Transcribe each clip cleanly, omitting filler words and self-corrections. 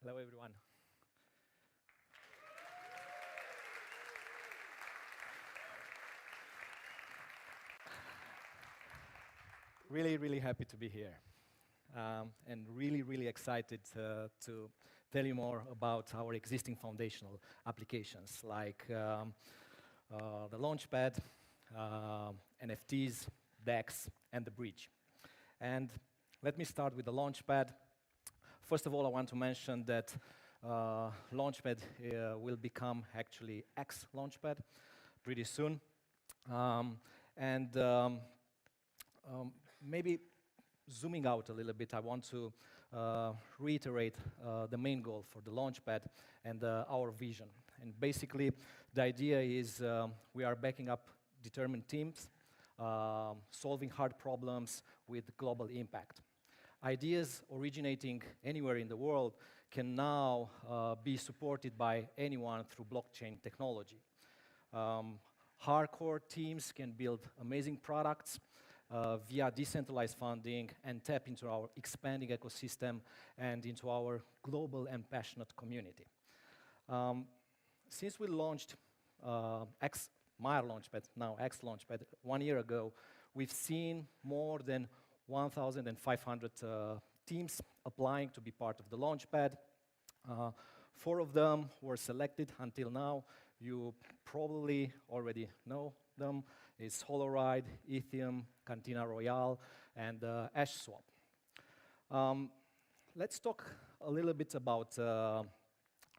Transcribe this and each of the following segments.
Hello, everyone. Really, really happy to be here. And really, really excited to tell you more about our existing foundational applications like the Launchpad, NFTs, DEX, and the bridge. And let me start with the Launchpad. First of all, I want to mention that Launchpad will become actually X Launchpad pretty soon. Maybe zooming out a little bit, I want to reiterate the main goal for the Launchpad and our vision. And basically, the idea is we are backing up determined teams, solving hard problems with global impact. Ideas originating anywhere in the world can now be supported by anyone through blockchain technology. Hardcore teams can build amazing products via decentralized funding and tap into our expanding ecosystem and into our global and passionate community. Since we launched my Launchpad, now X Launchpad, 1 year ago, we've seen more than 1,500 teams applying to be part of the Launchpad. 4 of them were selected until now. You probably already know them. It's Holoride, Ethereum, Cantina Royale, and AshSwap. Let's talk a little bit about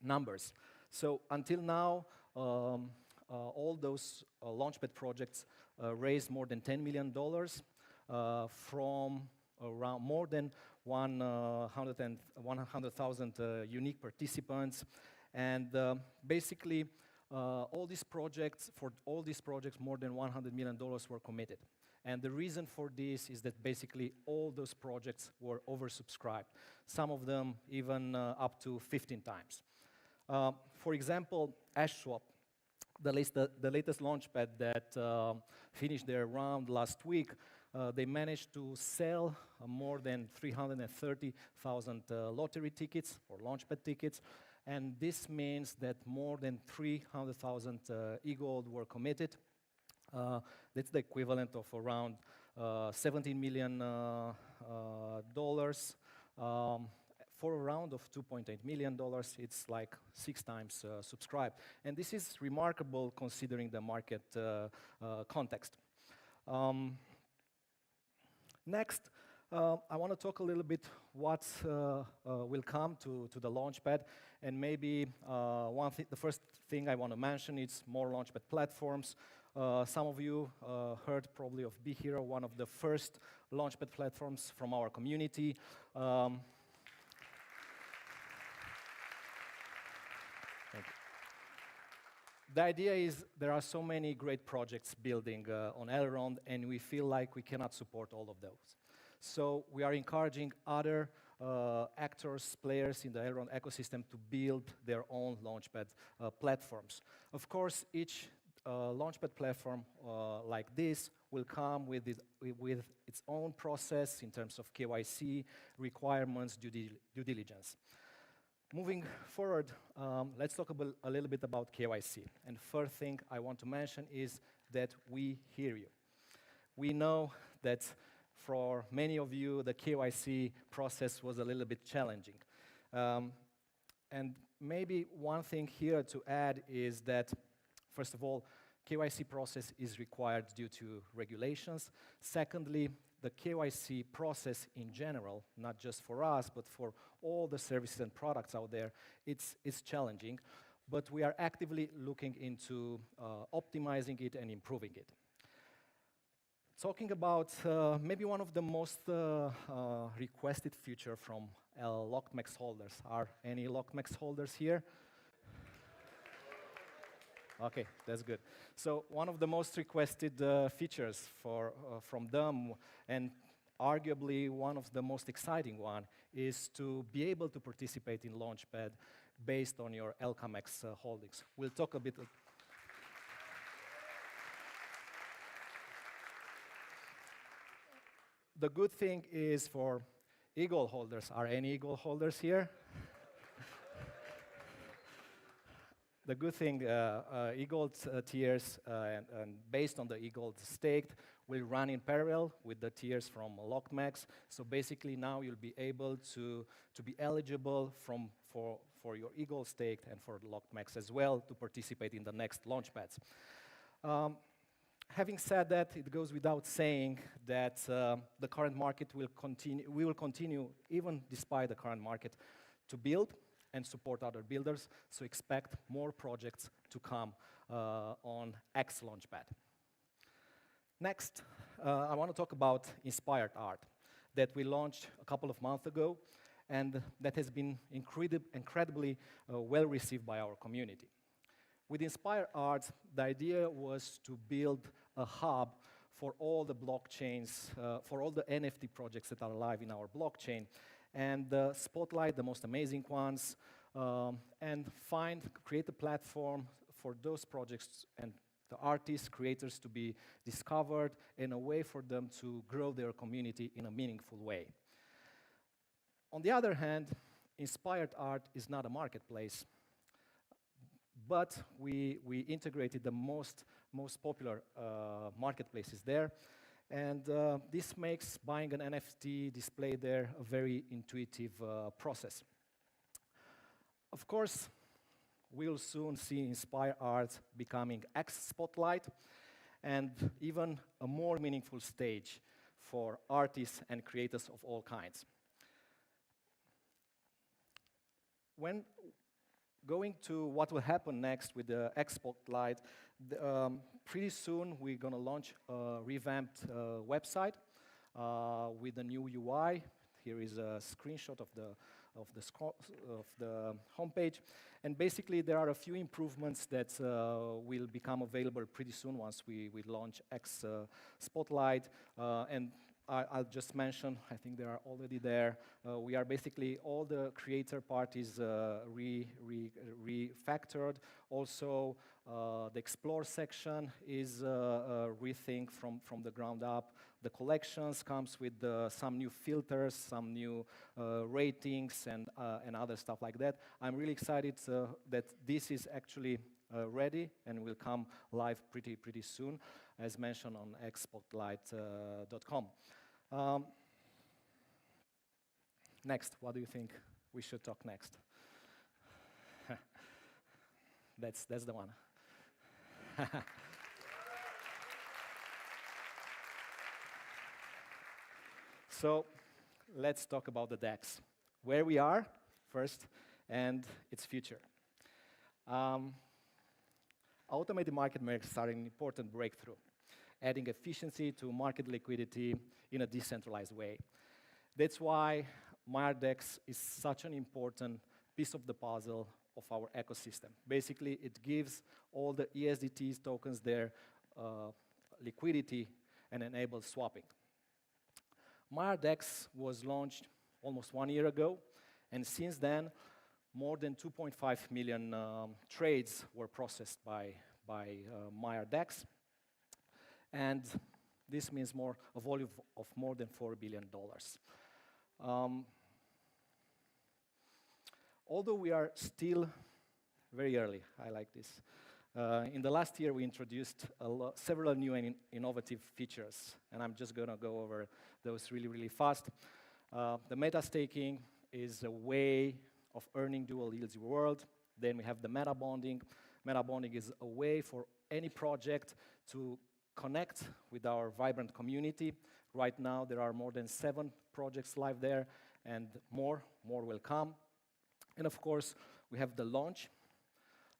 numbers. So until now, all those Launchpad projects raised more than $10 million from around more than 100,000 unique participants. And basically, for all these projects, more than $100 million were committed. And the reason for this is that basically all those projects were oversubscribed, some of them even up to 15 times. For example, AshSwap, the latest Launchpad that finished their round last week, they managed to sell more than 330,000 lottery tickets or Launchpad tickets, and this means that more than 300,000 EGLD were committed. That's the equivalent of around $17 million for a round of $2.8 million. It's like 6 times subscribed. And this is remarkable considering the market context. Next, I want to talk a little bit what will come to the Launchpad. And maybe the first thing I want to mention is more Launchpad platforms. Some of you heard probably of BeHero, one of the first Launchpad platforms from our community. Thank you. The idea is there are so many great projects building on Elrond, and we feel like we cannot support all of those. So we are encouraging other actors, players in the Elrond ecosystem to build their own Launchpad platforms. Of course, each Launchpad platform like this will come with its own process in terms of KYC, requirements, due diligence. Moving forward, let's talk a little bit about KYC. And first thing I want to mention is that we hear you. We know that for many of you, the KYC process was a little bit challenging. And maybe one thing here to add is that, first of all, KYC process is required due to regulations. Secondly, the KYC process in general, not just for us, but for all the services and products out there, it's challenging. But we are actively looking into optimizing it and improving it. Talking about maybe one of the most requested feature from LKMEX holders. Are any LKMEX holders here? Okay, that's good. So one of the most requested features from them, and arguably one of the most exciting one, is to be able to participate in Launchpad based on your LKMEX holdings. We'll talk a bit. The good thing is for EGLD holders. Are any EGLD holders here? The good thing, EGLD tiers, and based on the EGLD staked, will run in parallel with the tiers from LKMEX. So basically now you'll be able to be eligible for your EGLD staked and for LKMEX as well to participate in the next Launchpads. Having said that, it goes without saying that the current market will continue, we will continue, even despite the current market, to build and support other builders, so expect more projects to come on X Launchpad. Next, I want to talk about inspired art that we launched a couple of months ago, and that has been incredibly well received by our community. With inspired art, the idea was to build a hub for all the blockchains, for all the NFT projects that are live in our blockchain, and spotlight the most amazing ones, and create a platform for those projects and the artists, creators to be discovered, and a way for them to grow their community in a meaningful way. On the other hand, inspired art is not a marketplace, but we integrated the most popular marketplaces there. And this makes buying an NFT display there a very intuitive process. Of course, we'll soon see inspired art becoming X Spotlight and even a more meaningful stage for artists and creators of all kinds. When going to what will happen next with the X Spotlight, pretty soon we're going to launch a revamped website with a new UI. Here is a screenshot of the homepage. And basically, there are a few improvements that will become available pretty soon once we launch X Spotlight. And I'll just mention, I think they are already there. We are basically, all the creator parties refactored. Also, the Explore section is rethink from the ground up. The collections comes with some new filters, some new ratings, and other stuff like that. I'm really excited that this is actually ready and will come live pretty soon, as mentioned on xspotlight.com. Next, what do you think we should talk next? That's the one. So let's talk about the DEX. Where we are first and its future. Automated market makers are an important breakthrough, adding efficiency to market liquidity in a decentralized way. That's why MyRDEX is such an important piece of the puzzle of our ecosystem. Basically, it gives all the ESDT tokens their liquidity and enables swapping. MyRDEX was launched almost 1 year ago, and since then, more than 2.5 million trades were processed by MyRDEX. And this means a volume of more than $4 billion. Although we are still very early, I like this. In the last year, we introduced several new and innovative features, and I'm just going to go over those really fast. The meta staking is a way of earning dual yields reward. Then we have the meta bonding. Meta bonding is a way for any project to connect with our vibrant community. Right now, there are more than 7 projects live there, and more will come. And of course, we have the launch.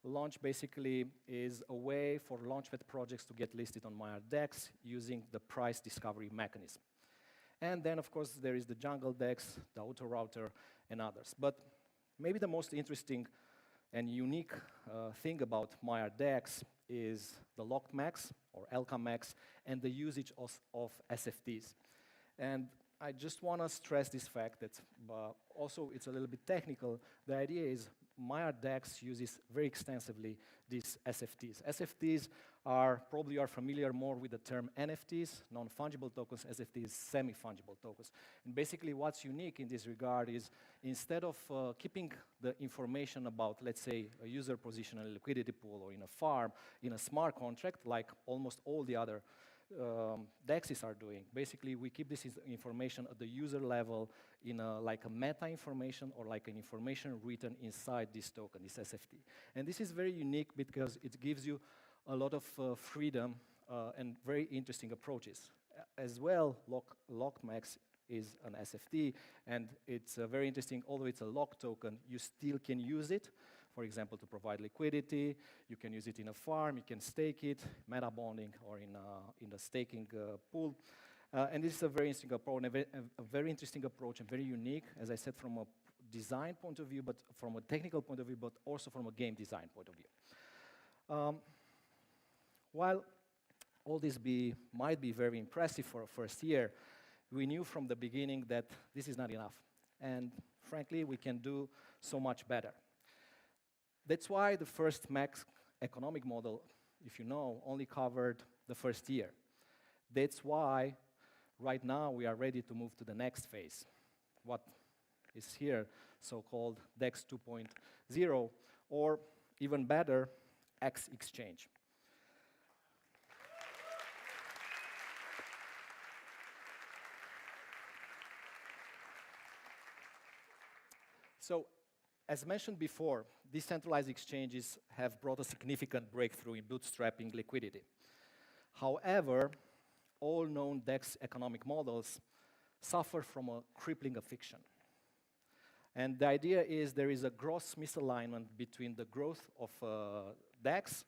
Launch basically is a way for Launchpad projects to get listed on MyRDEX using the price discovery mechanism. And then, of course, there is the Jungle DEX, the Auto Router, and others. But maybe the most interesting and unique thing about MyRDEX is the LKMEX, or LKMEX, and the usage of SFTs. And I just want to stress this fact that also it's a little bit technical. The idea is Maya DEX uses very extensively these SFTs. SFTs are, probably you are familiar more with the term NFTs, non-fungible tokens. SFTs, semi-fungible tokens. And basically what's unique in this regard is instead of keeping the information about, let's say, a user position in a liquidity pool or in a farm, in a smart contract, like almost all the other DEXs are doing. Basically, we keep this information at the user level in like a meta information or like an information written inside this token, this SFT. And this is very unique because it gives you a lot of freedom and very interesting approaches. As well, LKMEX is an SFT, and it's very interesting, although it's a lock token, you still can use it. For example, to provide liquidity, you can use it in a farm, you can stake it, meta bonding, or in the staking pool. And this is a very interesting approach, a very interesting approach, and very unique, as I said, from a design point of view, but from a technical point of view, but also from a game design point of view. While all this might be very impressive for a first year, we knew from the beginning that this is not enough. And frankly, we can do so much better. That's why the first max economic model, if you know, only covered the first year. That's why right now we are ready to move to the next phase, what is here, so-called DEX 2.0, or even better, X exchange. So, as mentioned before, decentralized exchanges have brought a significant breakthrough in bootstrapping liquidity. However, all known DEX economic models suffer from a crippling affliction. And the idea is there is a gross misalignment between the growth of DEX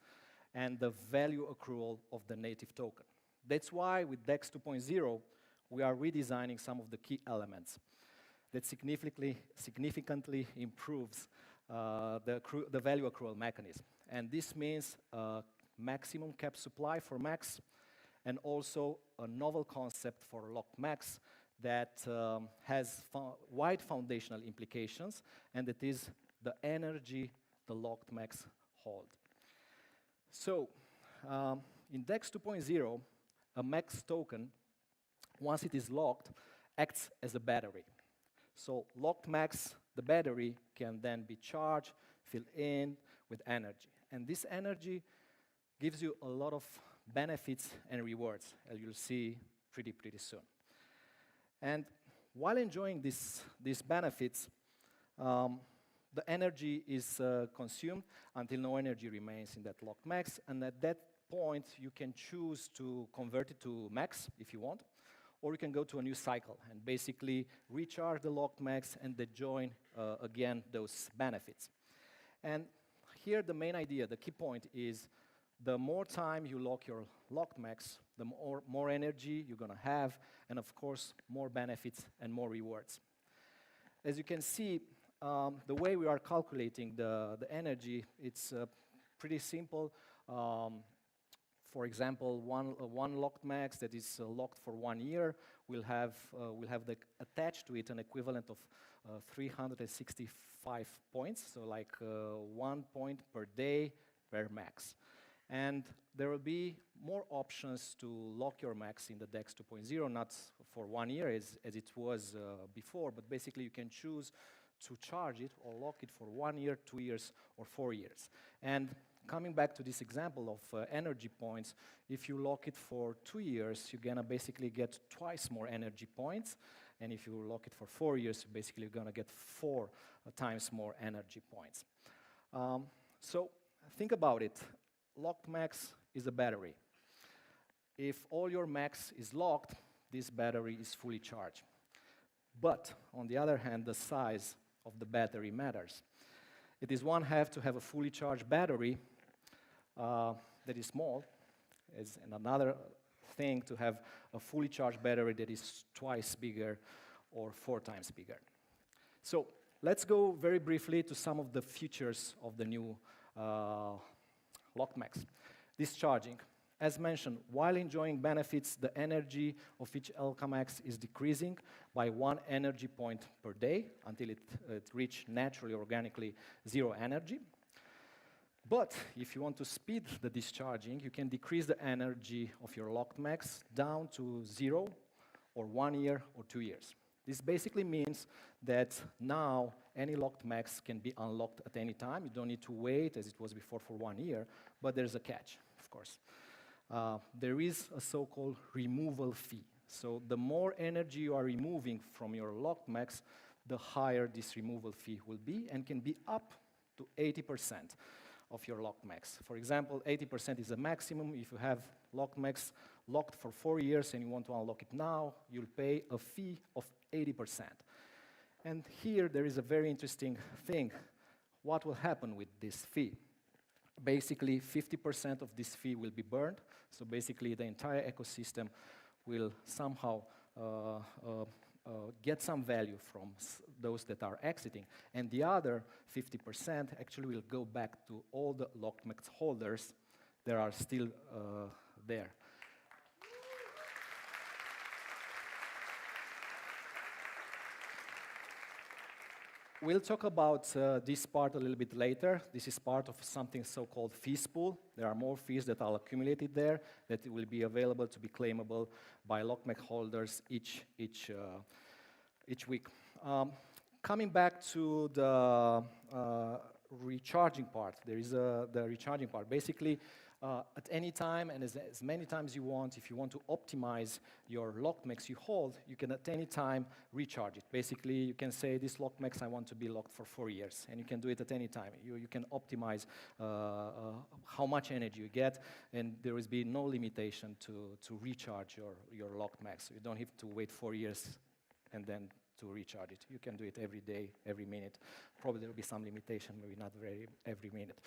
and the value accrual of the native token. That's why with DEX 2.0, we are redesigning some of the key elements that significantly improves the value accrual mechanism. And this means maximum cap supply for max, and also a novel concept for LKMEX that has wide foundational implications, and it is the energy the LKMEX hold. So, in DEX 2.0, a max token, once it is locked, acts as a battery. So LKMEX, the battery, can then be charged, filled in with energy. And this energy gives you a lot of benefits and rewards, as you'll see pretty soon. And while enjoying these benefits, the energy is consumed until no energy remains in that LKMEX. And at that point, you can choose to convert it to max if you want, or you can go to a new cycle and basically recharge the LKMEX and then join again those benefits. And here the main idea, the key point is the more time you lock your LKMEX, the more energy you're gonna have, and of course, more benefits and more rewards. As you can see, the way we are calculating the energy, it's pretty simple. For example, one LKMEX that is locked for 1 year will have attached to it an equivalent of 365 points, so like 1 point per day per max. And there will be more options to lock your max in the DEX 2.0, not for 1 year as it was before, but basically you can choose to charge it or lock it for 1 year, 2 years, or 4 years. And coming back to this example of energy points, if you lock it for 2 years, you're gonna basically get twice more energy points. And if you lock it for 4 years, basically you're gonna get 4 times more energy points. So think about it. LKMEX is a battery. If all your max is locked, this battery is fully charged. But on the other hand, the size of the battery matters. It is one half to have a fully charged battery that is small, and another thing to have a fully charged battery that is twice bigger or 4 times bigger. So let's go very briefly to some of the features of the new LKMEX. Discharging. As mentioned, while enjoying benefits, the energy of each LKMEX is decreasing by 1 energy point per day until it reaches naturally, organically, 0 energy. But if you want to speed the discharging, you can decrease the energy of your locked max down to 0 or 1 year or 2 years. This basically means that now any locked max can be unlocked at any time. You don't need to wait, as it was before, for 1 year, but there's a catch, of course. There is a so-called removal fee. So the more energy you are removing from your locked max, the higher this removal fee will be, and can be up to 80% of your locked max. For example, 80% is the maximum. If you have locked max locked for 4 years and you want to unlock it now, you'll pay a fee of 80%. And here there is a very interesting thing. What will happen with this fee? Basically, 50% of this fee will be burned. So basically, the entire ecosystem will somehow get some value from those that are exiting. And the other 50% actually will go back to all the locked max holders that are still there. We'll talk about this part a little bit later. This is part of something so-called fees pool. There are more fees that are accumulated there that will be available to be claimable by locked holders each week. Coming back to the recharging part, there is the recharging part. Basically, at any time and as many times you want, if you want to optimize your locked max you hold, you can at any time recharge it. Basically, you can say this locked max I want to be locked for 4 years, and you can do it at any time. You can optimize how much energy you get, and there will be no limitation to recharge your locked max. You don't have to wait 4 years and then to recharge it. You can do it every day, every minute. Probably there will be some limitation, maybe not every minute.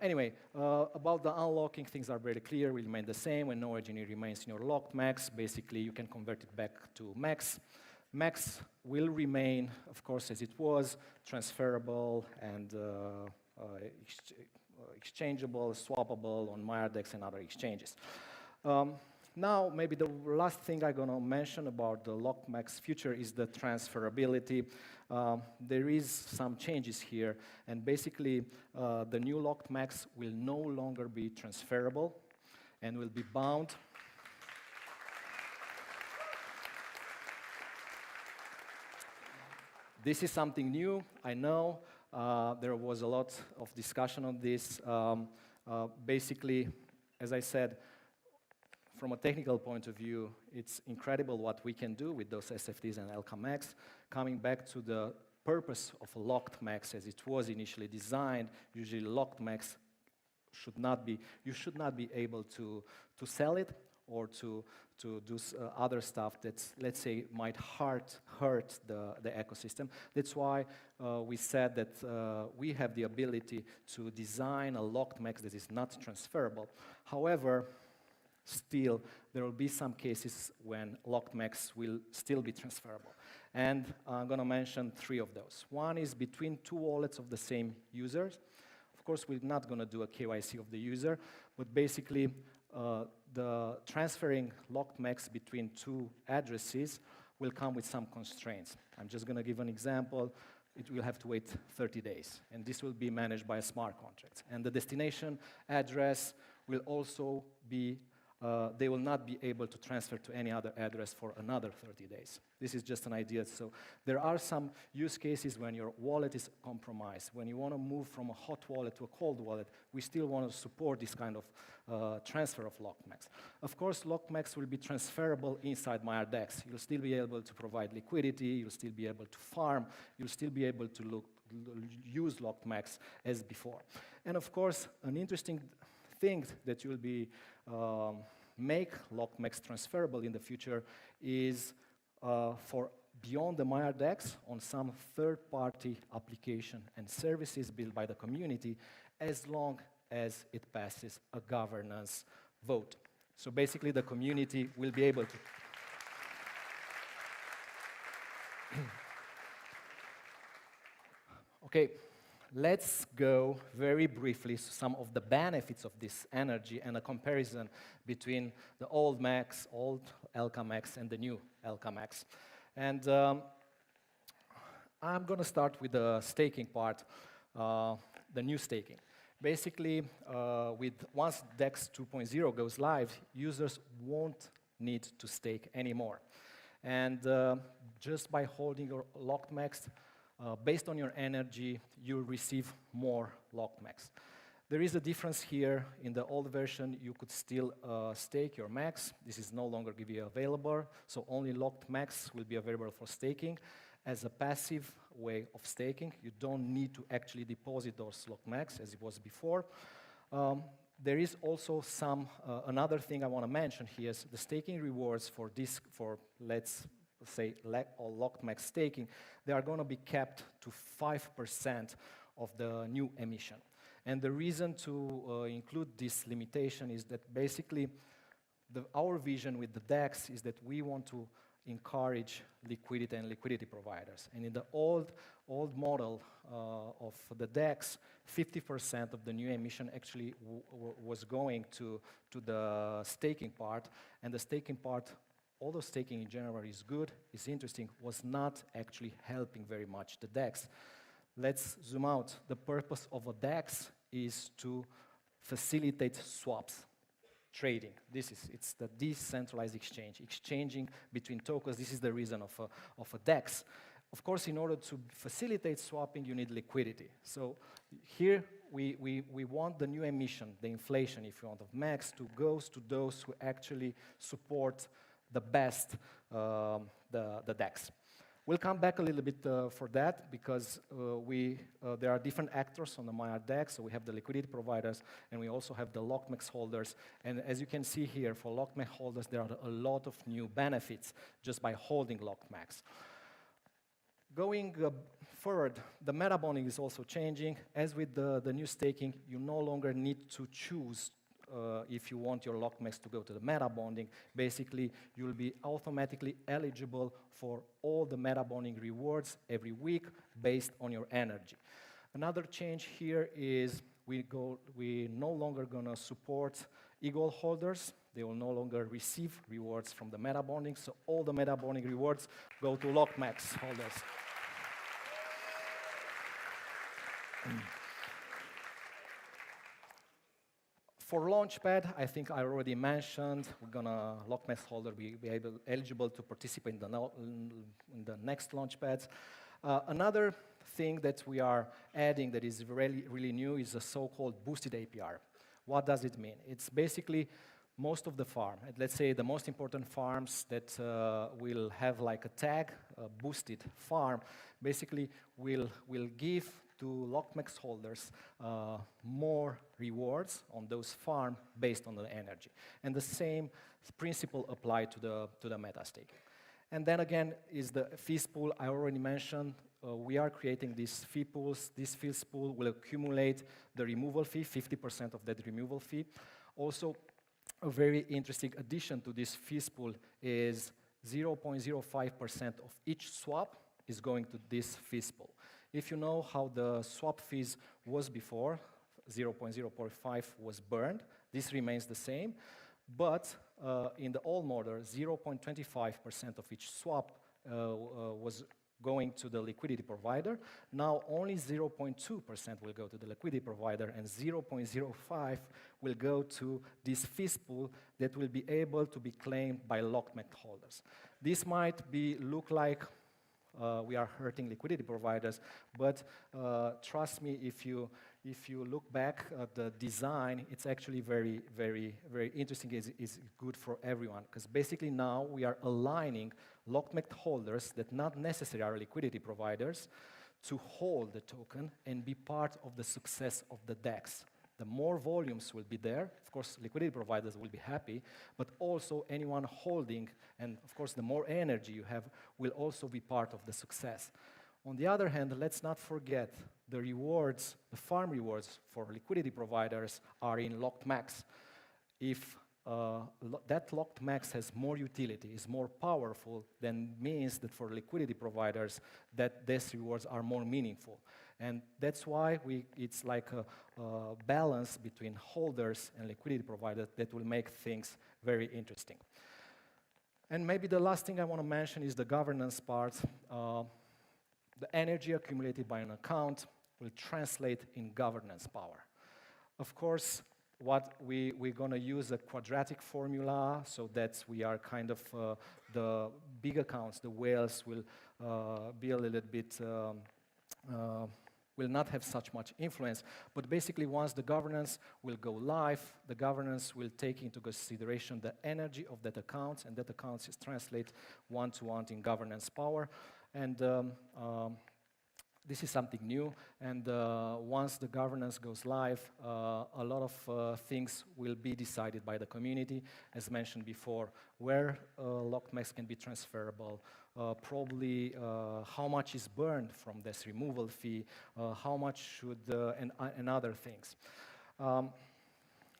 Anyway, about the unlocking, things are very clear, will remain the same. When no energy remains in your locked max, basically you can convert it back to max. Max will remain, of course, as it was, transferable and exchangeable, swappable on MyRDEX and other exchanges. Now, maybe the last thing I'm going to mention about the locked max future is the transferability. There is some changes here, and basically the new locked max will no longer be transferable and will be bound. This is something new, I know. There was a lot of discussion on this. Basically, as I said, from a technical point of view, it's incredible what we can do with those SFTs and LKMEX. Coming back to the purpose of a locked max as it was initially designed, usually locked max you should not be able to sell it or to do other stuff that, let's say, might hurt the ecosystem. That's why we said that we have the ability to design a locked max that is not transferable. However, still, there will be some cases when locked max will still be transferable. And I'm going to mention 3 of those. One is between 2 wallets of the same users. Of course, we're not going to do a KYC of the user, but basically, the transferring locked max between 2 addresses will come with some constraints. I'm just going to give an example. It will have to wait 30 days, and this will be managed by a smart contract. And the destination address will also be they will not be able to transfer to any other address for another 30 days. This is just an idea. So there are some use cases when your wallet is compromised. When you want to move from a hot wallet to a cold wallet, we still want to support this kind of transfer of locked max. Of course, locked max will be transferable inside MyRDEX. You'll still be able to provide liquidity. You'll still be able to farm. You'll still be able to use locked max as before. And of course, an interesting thing that you'll be make locked max transferable in the future is for beyond the MyRDEX on some third-party application and services built by the community, as long as it passes a governance vote. So basically, the community will be able to okay, let's go very briefly to some of the benefits of this energy and a comparison between the old Max, old LKMEX, and the new LKMEX. And I'm going to start with the staking part, the new staking. Basically, once DEX 2.0 goes live, users won't need to stake anymore. And just by holding your locked max, based on your energy, you'll receive more locked max. There is a difference here. In the old version, you could still stake your max. This is no longer going to be available, so only locked max will be available for staking. As a passive way of staking, you don't need to actually deposit those locked max as it was before. There is also another thing I want to mention here is the staking rewards for let's say locked max staking, they are going to be capped to 5% of the new emission. And the reason to include this limitation is that basically our vision with the DEX is that we want to encourage liquidity and liquidity providers. And in the old model of the DEX, 50% of the new emission actually was going to the staking part, and the staking part, although staking in general is good, is interesting, was not actually helping very much the DEX. Let's zoom out. The purpose of a DEX is to facilitate swaps. Trading. It's the decentralized exchange, exchanging between tokens. This is the reason of a DEX. Of course, in order to facilitate swapping, you need liquidity. So here we want the new emission, the inflation, if you want, of max to go to those who actually support the best the DEX. We'll come back a little bit for that because there are different actors on the Maya DEX. So we have the liquidity providers and we also have the locked max holders. And as you can see here, for locked max holders, there are a lot of new benefits just by holding locked max. Going forward, the meta bonding is also changing. As with the new staking, you no longer need to choose if you want your locked max to go to the meta bonding. Basically, you'll be automatically eligible for all the meta bonding rewards every week based on your energy. Another change here is we no longer gonna support EGLD holders. They will no longer receive rewards from the meta bonding, so all the meta bonding rewards go to locked max holders. For Launchpad, I think I already mentioned, we're gonna locked max holder be eligible to participate in the next Launchpads. Another thing that we are adding that is really new is a so-called boosted APR. What does it mean? It's basically most of the farm, let's say the most important farms that will have like a tag, a boosted farm, basically will give to locked max holders more rewards on those farms based on the energy. And the same principle applied to the meta staking. And then again is the fees pool I already mentioned. We are creating these fee pools. This fees pool will accumulate the removal fee, 50% of that removal fee. Also, a very interesting addition to this fees pool is 0.05% of each swap is going to this fees pool. If you know how the swap fees was before, 0.005 was burned. This remains the same. But in the old model, 0.25% of each swap was going to the liquidity provider. Now only 0.2% will go to the liquidity provider and 0.05 will go to this fees pool that will be able to be claimed by locked max holders. This might look like we are hurting liquidity providers, but trust me, if you look back at the design, it's actually very, very, very interesting. It's good for everyone, because basically now we are aligning locked max holders that not necessarily are liquidity providers to hold the token and be part of the success of the DEX. The more volumes will be there, of course, liquidity providers will be happy, but also anyone holding, and of course, the more energy you have will also be part of the success. On the other hand, let's not forget the rewards, the farm rewards for liquidity providers are in locked max. If that locked max has more utility, is more powerful, then means that for liquidity providers that these rewards are more meaningful. And that's why it's like a balance between holders and liquidity providers that will make things very interesting. And maybe the last thing I want to mention is the governance part. The energy accumulated by an account will translate in governance power. Of course, what we're going to use a quadratic formula so that we are kind of the big accounts, the whales will be a little bit will not have such much influence, but basically once the governance will go live, the governance will take into consideration the energy of that account, and that account is translate one-to-one in governance power. And this is something new, and once the governance goes live, a lot of things will be decided by the community, as mentioned before, where locked max can be transferable, probably how much is burned from this removal fee, how much should, and other things.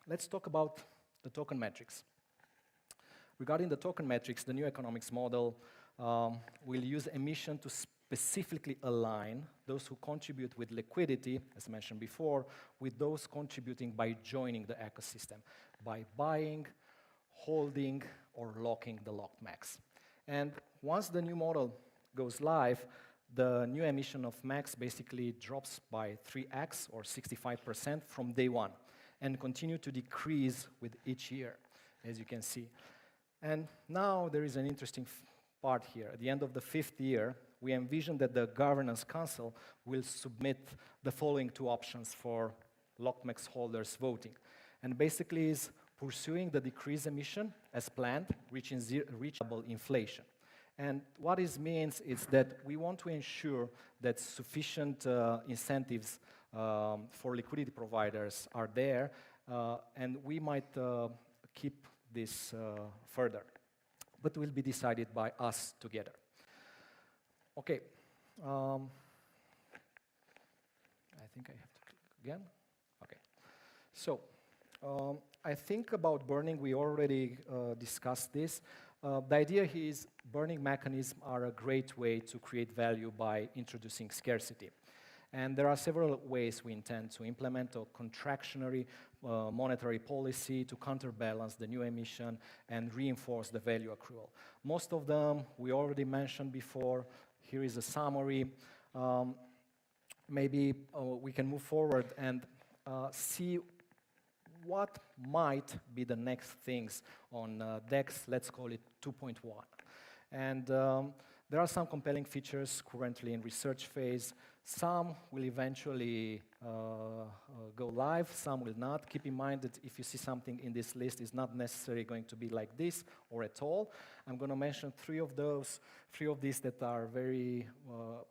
Let's talk about the token metrics. Regarding the token metrics, the new economics model will use emission to specifically align those who contribute with liquidity, as mentioned before, with those contributing by joining the ecosystem, by buying, holding, or locking the locked max. And once the new model goes live, the new emission of max basically drops by 3x or 65% from day one and continue to decrease with each year, as you can see. And now there is an interesting part here. At the end of the 5th year, we envision that the governance council will submit the following two options for locked max holders voting. And basically is pursuing the decreased emission as planned, reaching reachable inflation. And what this means is that we want to ensure that sufficient incentives for liquidity providers are there, and we might keep this further. But will be decided by us together. Okay. I think I have to click again. Okay. So, I think about burning, we already discussed this. The idea here is burning mechanisms are a great way to create value by introducing scarcity. And there are several ways we intend to implement a contractionary monetary policy to counterbalance the new emission and reinforce the value accrual. Most of them we already mentioned before. Here is a summary. Maybe we can move forward and see what might be the next things on DEX, let's call it 2.1. And there are some compelling features currently in research phase. Some will eventually go live, some will not. Keep in mind that if you see something in this list, it's not necessarily going to be like this or at all. I'm going to mention three of these that are very,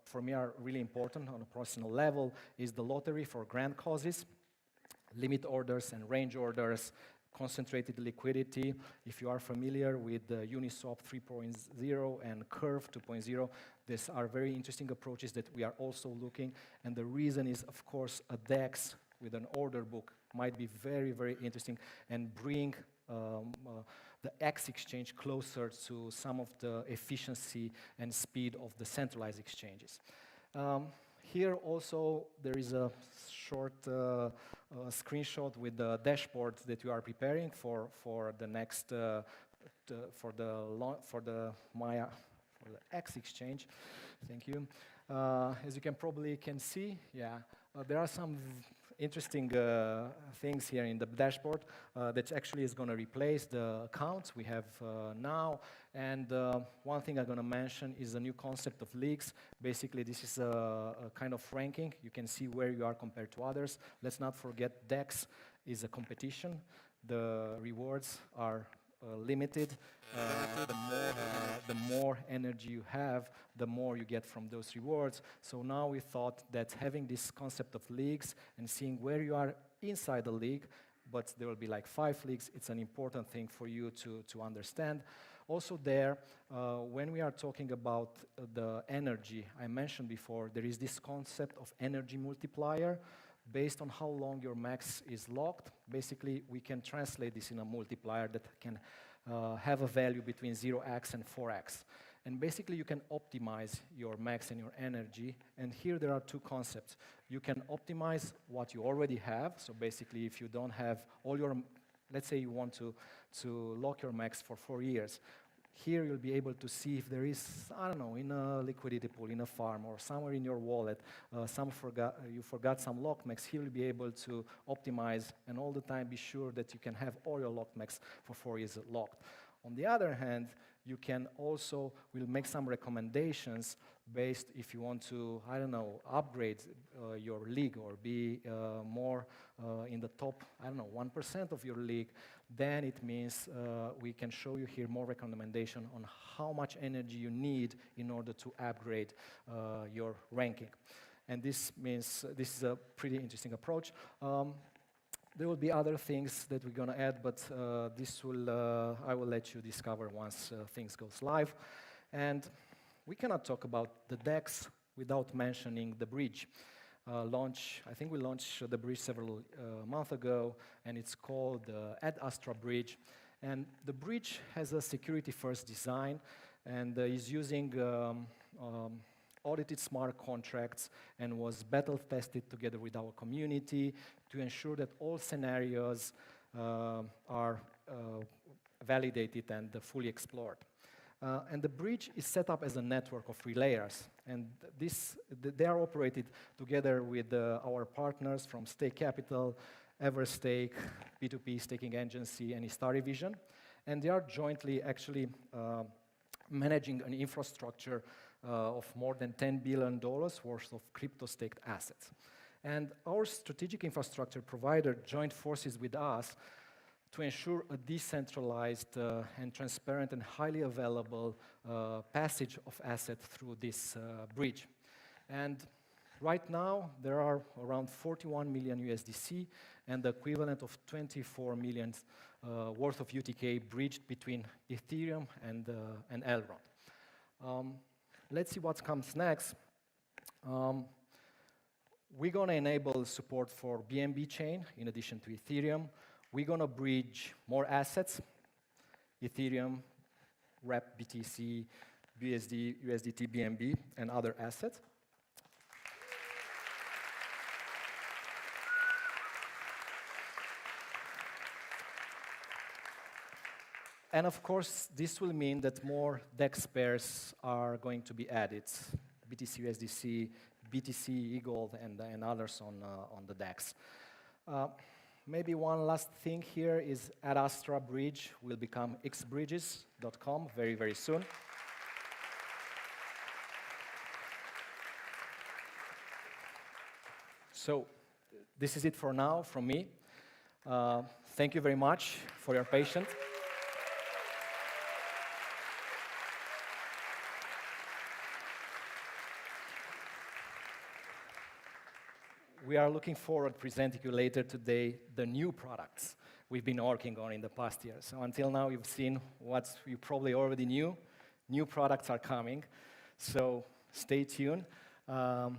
for me, are really important on a personal level, is the lottery for grand causes, limit orders and range orders, concentrated liquidity. If you are familiar with the Uniswap 3.0 and Curve 2.0, these are very interesting approaches that we are also looking. And the reason is, of course, a DEX with an order book might be very, very interesting and bring the X exchange closer to some of the efficiency and speed of the centralized exchanges. Here also there is a short screenshot with the dashboard that you are preparing for the next for the X exchange. Thank you. As you can probably see, yeah, there are some interesting things here in the dashboard that actually is going to replace the accounts we have now. And one thing I'm going to mention is a new concept of leagues. Basically, this is a kind of ranking. You can see where you are compared to others. Let's not forget DEX is a competition. The rewards are limited. The more energy you have, the more you get from those rewards. So now we thought that having this concept of leagues and seeing where you are inside the league, but there will be like 5 leagues, it's an important thing for you to understand. Also there, when we are talking about the energy I mentioned before, there is this concept of energy multiplier. based on how long your max is locked. Basically, we can translate this in a multiplier that can have a value between 0x and 4x. And basically, you can optimize your max and your energy. And here there are two concepts. You can optimize what you already have. So basically, if you don't have all your, let's say you want to lock your max for 4 years. Here you'll be able to see if there is, I don't know, in a liquidity pool, in a farm, or somewhere in your wallet, you forgot some lock max. Here you'll be able to optimize and all the time be sure that you can have all your lock max for 4 years locked. On the other hand, you can also, we'll make some recommendations based if you want to, I don't know, upgrade your league or be more in the top, I don't know, 1% of your league, then it means we can show you here more recommendation on how much energy you need in order to upgrade your ranking. And this means this is a pretty interesting approach. There will be other things that we're going to add, but I will let you discover once things goes live. And we cannot talk about the DEX without mentioning the bridge. I think we launched the bridge several months ago, and it's called the astra bridge. And the bridge has a security-first design, and is using audited smart contracts and was battle tested together with our community to ensure that all scenarios are validated and fully explored. And the bridge is set up as a network of relayers, and they are operated together with our partners from Stake Capital, Everstake, P2P Staking Agency, and Istari Vision, and they are jointly actually managing an infrastructure of more than $10 billion worth of crypto-staked assets. And our strategic infrastructure provider joined forces with us to ensure a decentralized and transparent and highly available passage of assets through this bridge. And right now, there are around 41 million USDC and the equivalent of 24 million worth of UTK bridged between Ethereum and Elrond. Let's see what comes next. We're going to enable support for BNB chain in addition to Ethereum. We're going to bridge more assets, Ethereum, REP, BTC, BUSD, USDT, BNB, and other assets. And of course, this will mean that more DEX pairs are going to be added, BTC, USDC, BTC, EGLD, and others on the DEX. Maybe one last thing here is astra bridge will become xbridges.com very, very soon. So this is it for now from me. Thank you very much for your patience. We are looking forward to presenting you later today the new products we've been working on in the past year. So until now, you've seen what you probably already knew. New products are coming, so stay tuned. I'm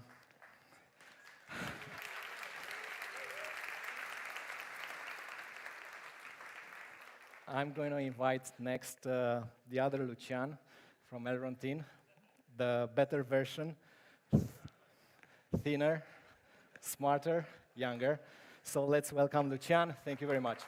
going to invite next the other Lucian from Elrond team, the better version, thinner, smarter, younger. So let's welcome Lucian. Thank you very much.